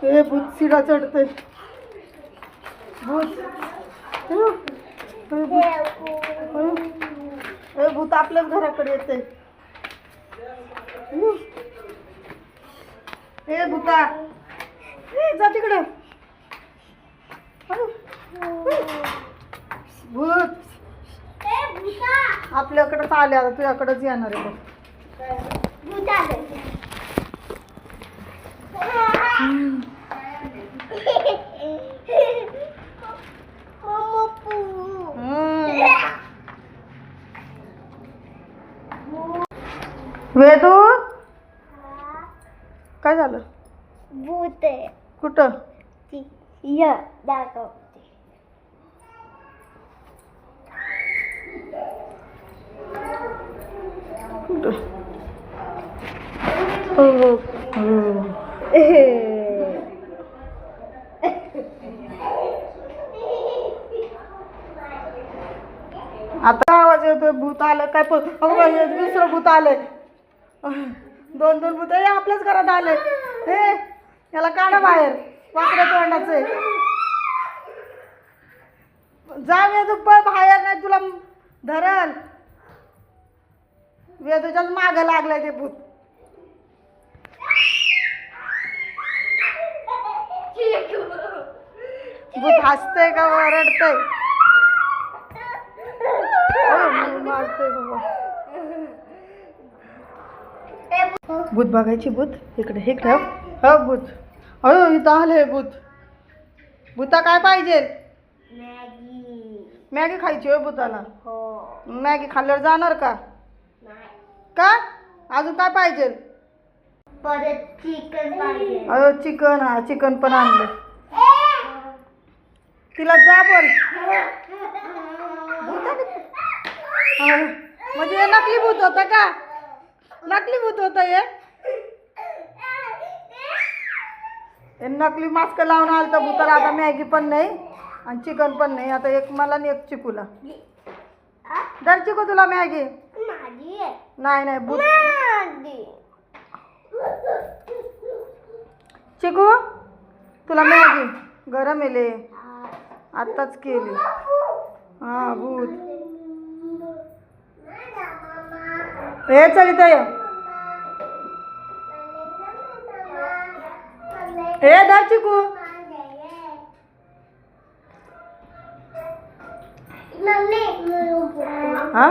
हे भूत सीडा चढते भूत हे भूत आपल्याच घराकडे येते हे भूता जा तिकडं भूत आपल्याकडेच आले आता तुझ्याकडेच येणार आहे वेदू काय झालं भूत आहे कुठं दाखवते कुठं हो आता आवाज येतोय भूत आलं काय दुसरं भूत आलंय दोन दोन भूत आपल्याच घरात आले हे याला काढा बाहेर वाकड्या तोंडाचे जा वेदू बाहेर नाही तुला धरल वेदूच्याच मागं लागलंय ते भूत भूत हसतंय का रडतंय मारतंय बाबा भूत बघायची भूत इकडे इकडे हो भूत अयो इथं आलंय भूत भूता काय पाहिजे मॅगी खायची होय भूताला मॅगी खाल्ल्यावर जाणार का का अजून काय पाहिजे परत चिकन पाहिजे अयो चिकन हा चिकन पण आणलं तिला जा बोल म्हणजे हे नकली भूत होतं का नकली भूत होतं हे नकली मास्क लावून आलं तर भूताला आता मॅगी पण नाही आणि चिकन पण नाही आता एक मला आणि एक चिकूला दर चिकू तुला मॅगी नाही नाही भूत चिकू तुला मॅगी गरम येले आत्ताच केली हा भूत हे चल इथं हे धर चिकू हा